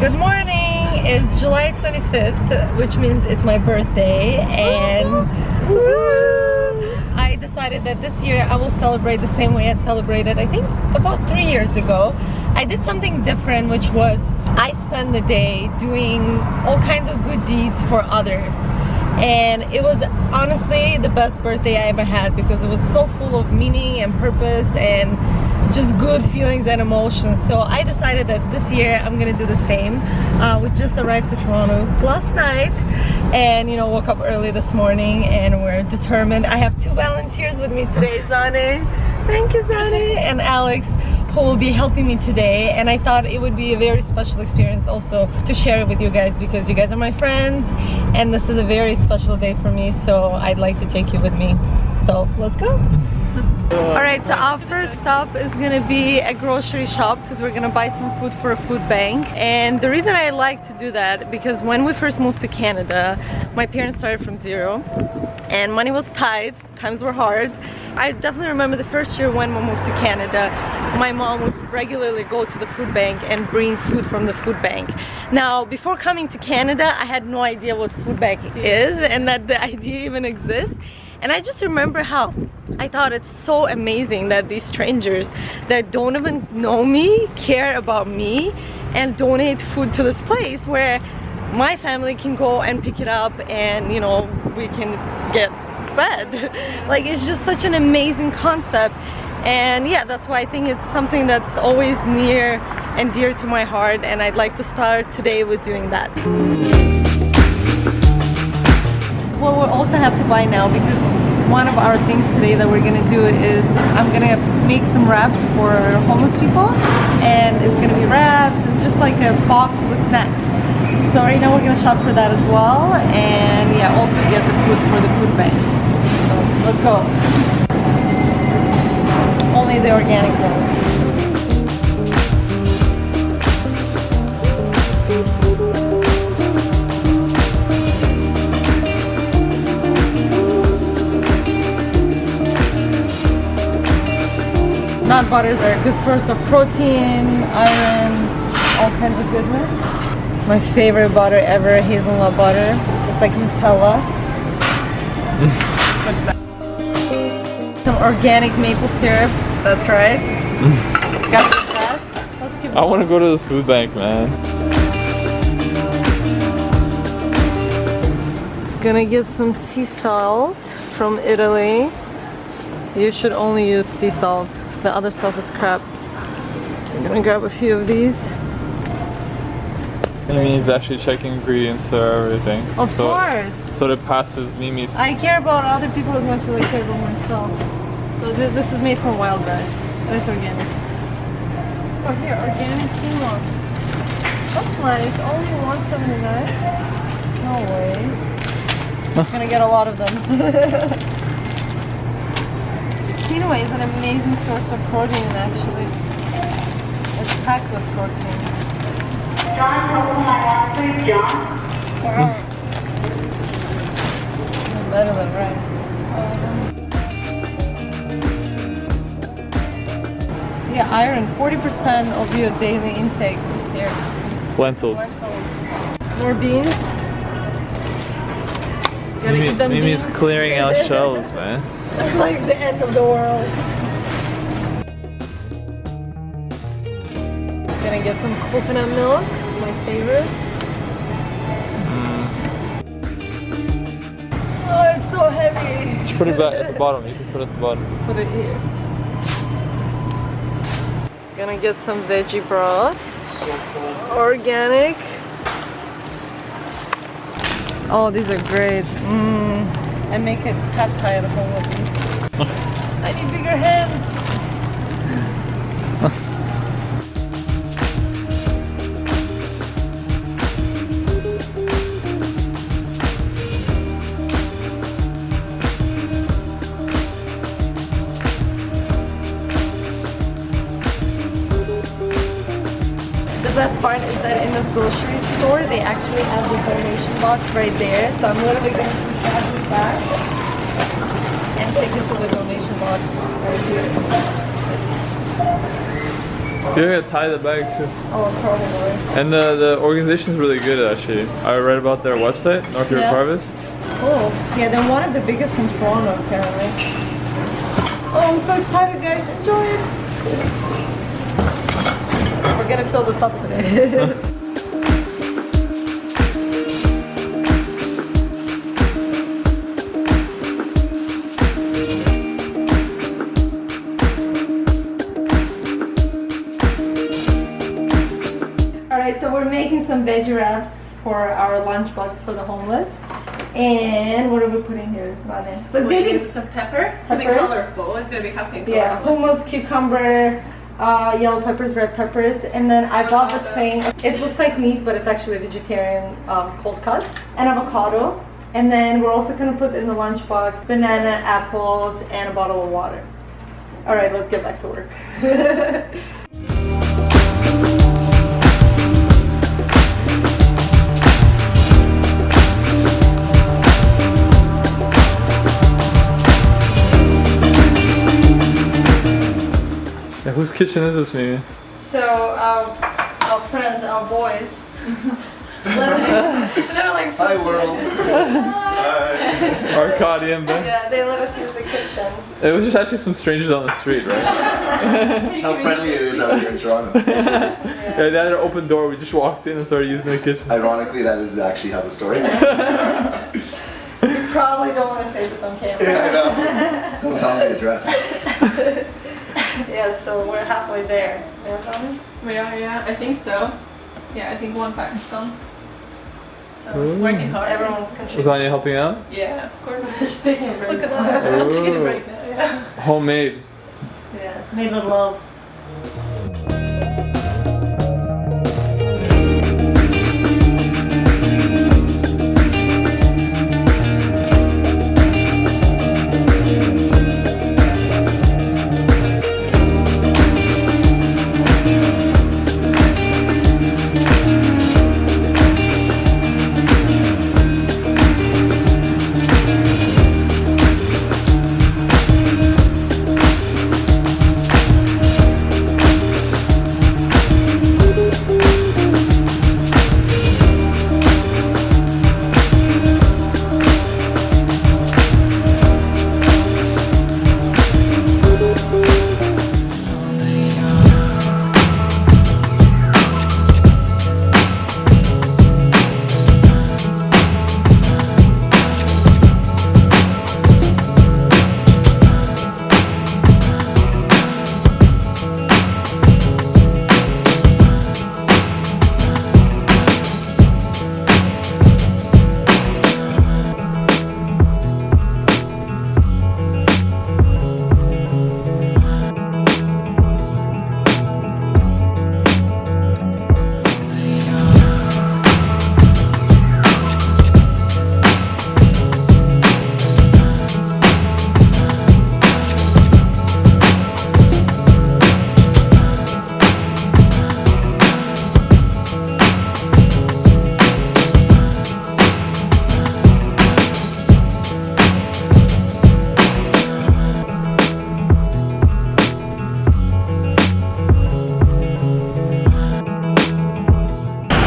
Good morning! It's July 25th, which means it's my birthday, and I decided that this year I will celebrate the same way I celebrated, I think, about 3 years ago. I did something different, which was I spent the day doing all kinds of good deeds for others. And it was honestly the best birthday I ever had because it was so full of meaning and purpose and just good feelings and emotions. So I decided that this year I'm gonna do the same. We just arrived to Toronto last night and woke up early this morning, and we're determined. I have 2 volunteers with me today, Zane. Thank you, Zane, and Alex, who will be helping me today. And I thought it would be a very special experience also to share it with you guys because you guys are my friends and this is a very special day for me, so I'd like to take you with me. So let's go. Alright, so our first stop is gonna be a grocery shop because we're gonna buy some food for a food bank. And the reason I like to do that, because when we first moved to Canada, my parents started from zero and money was tight, times were hard. I definitely remember the first year when we moved to Canada, my mom would regularly go to the food bank and bring food from the food bank. Now, before coming to Canada, I had no idea what food bank is and that the idea even exists. And I just remember how I thought it's so amazing that these strangers that don't even know me care about me and donate food to this place where my family can go and pick it up and we can get fed. Like, it's just such an amazing concept. And yeah, that's why I think it's something that's always near and dear to my heart, and I'd like to start today with doing that. What we'll also have to buy now, because one of our things today that we're gonna do is I'm gonna make some wraps for homeless people, and it's gonna be wraps and just like a box with snacks. So right now we're gonna shop for that as well, and yeah, also get the food for the food bank. So let's go. Only the organic ones. Nut butters are a good source of protein, iron, all kinds of goodness. My favorite butter ever, hazelnut butter. It's like Nutella. Some organic maple syrup, that's right. Got that. Let's keep I want to go to this food bank, man. Gonna get some sea salt from Italy. You should only use sea salt. The other stuff is crap. I'm gonna grab a few of these. I mean, he's actually checking ingredients for everything. Of course. So that passes Mimi's. I care about other people as much as I care about myself. So this is made from wild rice. And it's organic. Oh, here, organic quinoa. That's nice. Only $1.79. No way. I'm gonna get a lot of them. Quinoa is an amazing source of protein, actually. It's packed with protein. John, please, John. Wow. Better than rice. Yeah, iron. 40% of your daily intake is here. Lentils. More beans. Gotta eat them Mimi's beans. clearing out shelves, man. It's like the end of the world. Gonna get some coconut milk, my favorite. Oh, it's so heavy. Just put it back at the bottom. You can put it at the bottom. Put it here. Gonna get some veggie broth. Organic. Oh, these are great. And make a pad thai at home with these. I need bigger hands. The best part is that in this grocery store, they actually have the donation box right there. So I'm literally going to keep that back and take it to the donation box right here. You gotta tie the bag too. Oh, probably. And the organization's really good actually. I read about their website, North York Harvest. Oh, yeah, they're one of the biggest in Toronto apparently. Oh, I'm so excited, guys. Enjoy it. We're gonna fill this up today. Alright, so we're making some veggie wraps for our lunchbox for the homeless. And what are we putting here? It's not in. So it's gonna be some pepper, something colorful. It's gonna be something colorful. yeah, hummus, cucumber, yellow peppers, red peppers, and then I bought this thing. It looks like meat, but it's actually vegetarian cold cuts, and avocado. And then we're also gonna put in the lunchbox banana, apples, and a bottle of water. All right, let's get back to work. Yeah, whose kitchen is this, Mimi? So our friends, our boys. They're like, hi world. Arcadia and Ben. yeah, they let us use the kitchen. It was just actually some strangers on the street, right? That's how friendly it is out here in Toronto. Yeah, they had an open door. We just walked in and started using the kitchen. Ironically, that is actually how the story went. You probably don't want to say this on camera. Yeah, I know. Don't tell me the address. Yeah, so we're halfway there. Yeah, Simon? We are, yeah, I think so. Yeah, I think one pack is done. So Ooh. working hard. Everyone's Was contributing. Anya helping out? Yeah, of course. She's taking a break. Look at that. I'm taking a Ooh. break now. Yeah. Homemade. Yeah, made with love.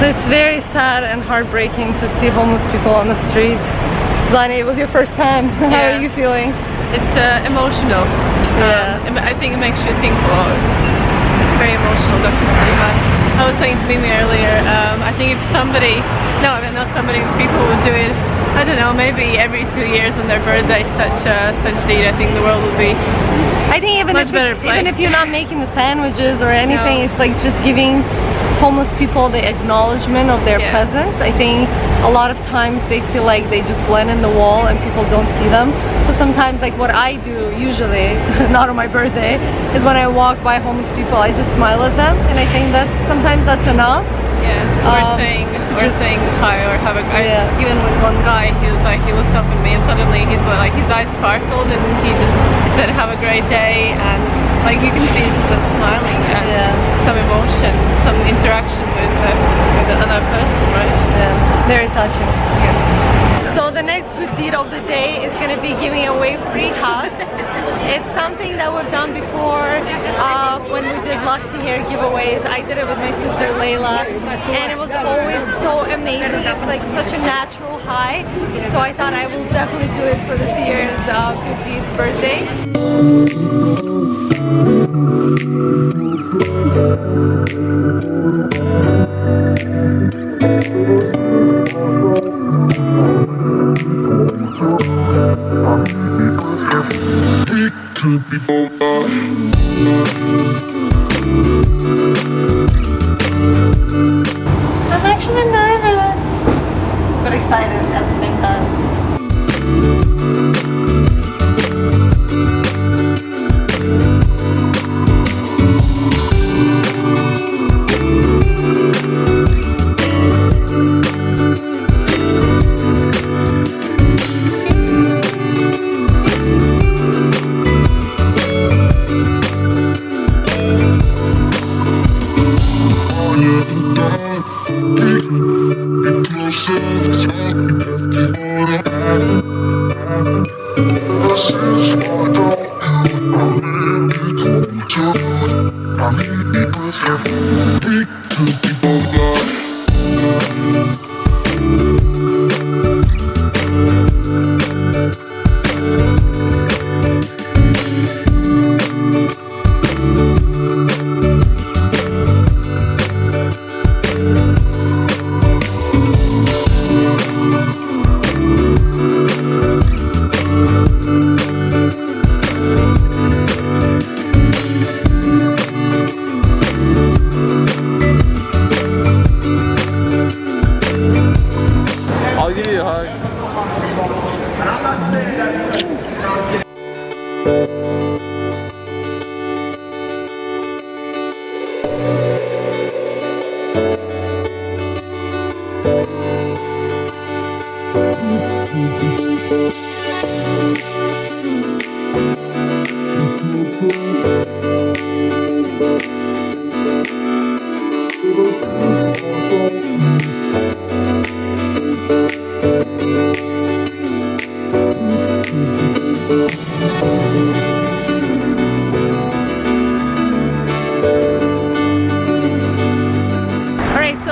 It's very sad and heartbreaking to see homeless people on the street. Zani, it was your first time. How Yeah. are you feeling? It's emotional. Yeah. I think it makes you think a lot. Very emotional, definitely. But I was saying to Mimi earlier, I think if somebody, no, not somebody, if people would do it, I don't know, maybe every 2 years on their birthday, such deed, I think the world would be I think even much better place. even if you're not making the sandwiches or anything, No. it's like just giving homeless people the acknowledgement of their Yeah. presence. I think a lot of times they feel like they just blend in the wall and people don't see them. So sometimes, like what I do usually, not on my birthday, is when I walk by homeless people, I just smile at them, and I think sometimes that's enough. Yeah, or saying hi or have a. Yeah. Even with one guy, he was like, he looked up at me and suddenly his eyes sparkled and he said, "Have a great day," and like you can see just that smiling and some emotion, some interaction with another person, right? Yeah, very touching. Yes. So the next good good deed of the day is going to be giving away free hugs. It's something that we've done before when we did Luxy hair giveaways. I did it with my sister Layla, and it was always so amazing. It's like such a natural high. So I thought I will definitely do it for this year's Good Deeds birthday. I'm actually nervous, but excited at the same time. I'll give you a hug.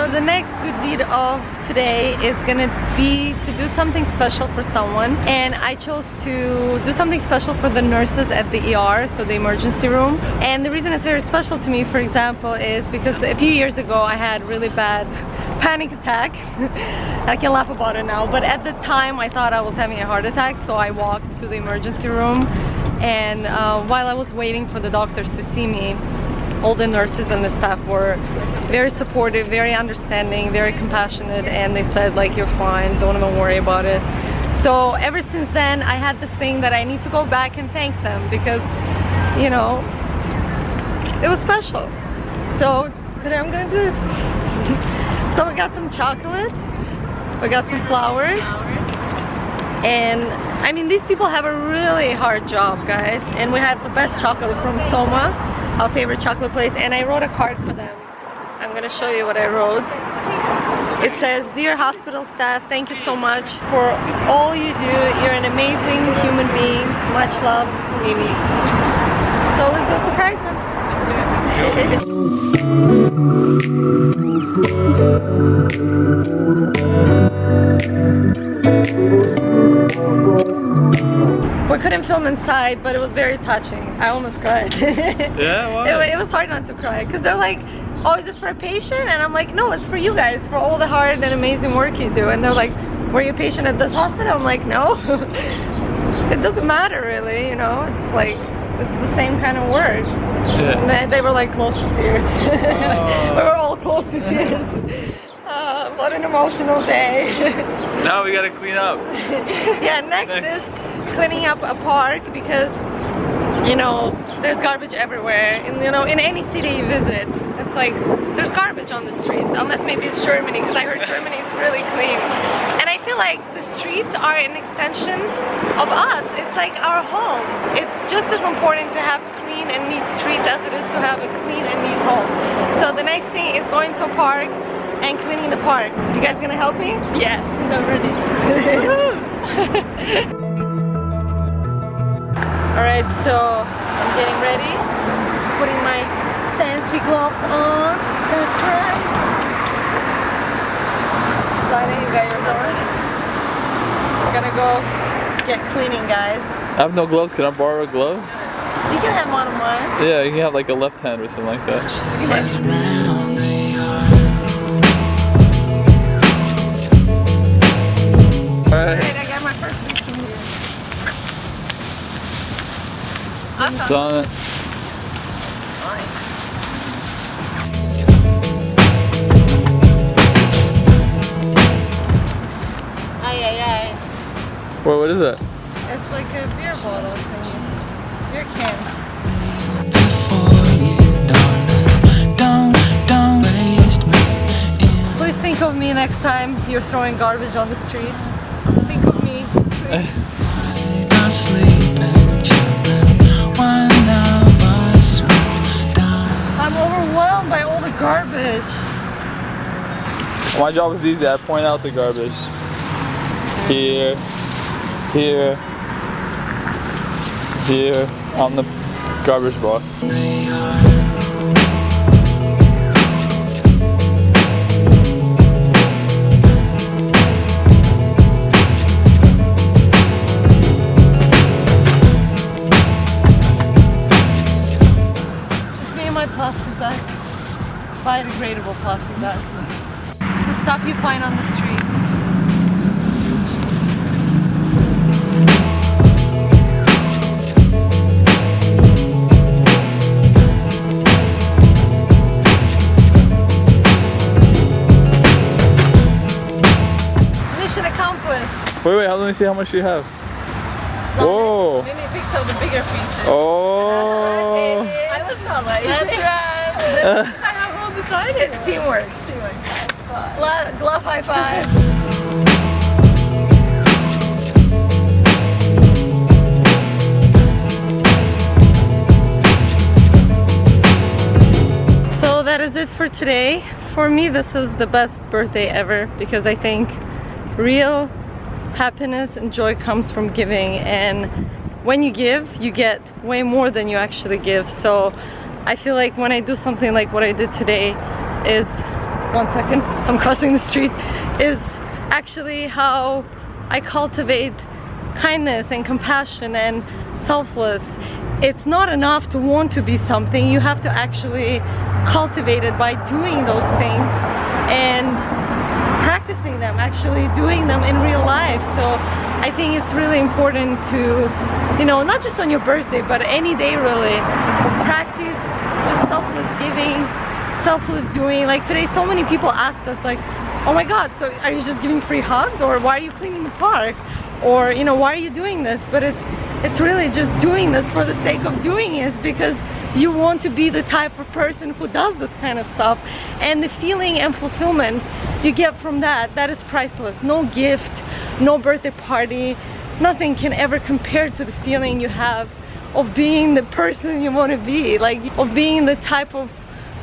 The next good deed of today is gonna be to do something special for someone, and I chose to do something special for the nurses at the ER, so the emergency room. And the reason it's very special to me, for example, is because a few years ago I had really bad panic attack. I can laugh about it now, but at the time I thought I was having a heart attack, so I walked to the emergency room, and while I was waiting for the doctors to see me, all the nurses and the staff were very supportive, very understanding, very compassionate, and they said like, you're fine, don't even worry about it. So ever since then I had this thing that I need to go back and thank them, because, you know, it was special. So today I'm gonna do it. So we got some chocolate, we got some flowers, and I mean, these people have a really hard job, guys, and we had the best chocolate from Soma, our favorite chocolate place, and I wrote a card for them. I'm gonna show you what I wrote. It says, "Dear hospital staff, thank you so much for all you do. You're an amazing human beings. Much love, Mimi." So let's go surprise them. We couldn't film inside, but it was very touching. I almost cried. Yeah, why? It was hard not to cry, because they're like, "Oh, is this for a patient?" And I'm like, "No, it's for you guys, for all the hard and amazing work you do." And they're like, "Were you a patient at this hospital?" I'm like, "No." It doesn't matter really, you know, it's like, it's the same kind of work. Yeah. And they were like close to tears. We were all close to tears. What an emotional day. Now we gotta clean up. Yeah, next is cleaning up a park, because, you know, there's garbage everywhere. And, you know, in any city you visit, it's like, there's garbage on the streets, unless maybe it's Germany, because I heard Germany is really clean. And I feel like the streets are an extension of us. It's like our home. It's just as important to have clean and neat streets as it is to have a clean and neat home. So the next thing is going to a park and cleaning the park. You guys gonna help me? Yes, I'm ready. Alright, so I'm getting ready, putting my fancy gloves on. That's right. Excited, you got yours already? We're gonna go get cleaning, guys. I have no gloves. Can I borrow a glove? You can have one of mine. Yeah, you can have like a left hand or something like that. Alright. I got my first one from you. Done it. Ay, ay, ay. Wait, what is that? It's like a beer bottle thing. Beer can. Please think of me next time you're throwing garbage on the street. Think of me, please. I'm overwhelmed by all the garbage. My job is easy. I point out the garbage. Here, here, here, on the garbage box. Just me and my plastic bag. Biodegradable plastic bag. The stuff you find on the streets. Mission accomplished. Wait, let me see how much you have. Whoa. Maybe I picked up the bigger pieces. Oh. I was not lazy. That's right. I have all the time. It's teamwork. Glove high five. So that is it for today. For me, this is the best birthday ever because I think real happiness and joy comes from giving, and when you give, you get way more than you actually give. So I feel like when I do something like what I did today is, one second, I'm crossing the street, is actually how I cultivate kindness and compassion and selfless. It's not enough to want to be something, you have to actually cultivate it by doing those things and practicing them, actually doing them in real life. So I think it's really important to, you know, not just on your birthday, but any day really, practice just selfless giving, selfless doing. Like today, so many people asked us like, oh my god, so are you just giving free hugs, or why are you cleaning the park, or you know, why are you doing this? But it's really just doing this for the sake of doing it, because you want to be the type of person who does this kind of stuff, and the feeling and fulfillment you get from that, that is priceless. No gift, no birthday party, nothing can ever compare to the feeling you have of being the person you want to be, like of being the type of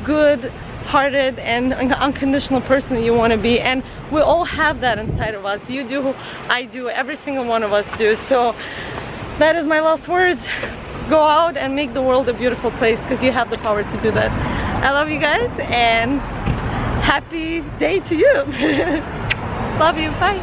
good-hearted and unconditional person you want to be. And we all have that inside of us. You do, I do, every single one of us do. So that is my last words. Go out and make the world a beautiful place, because you have the power to do that. I love you guys and happy day to you. Love you, bye.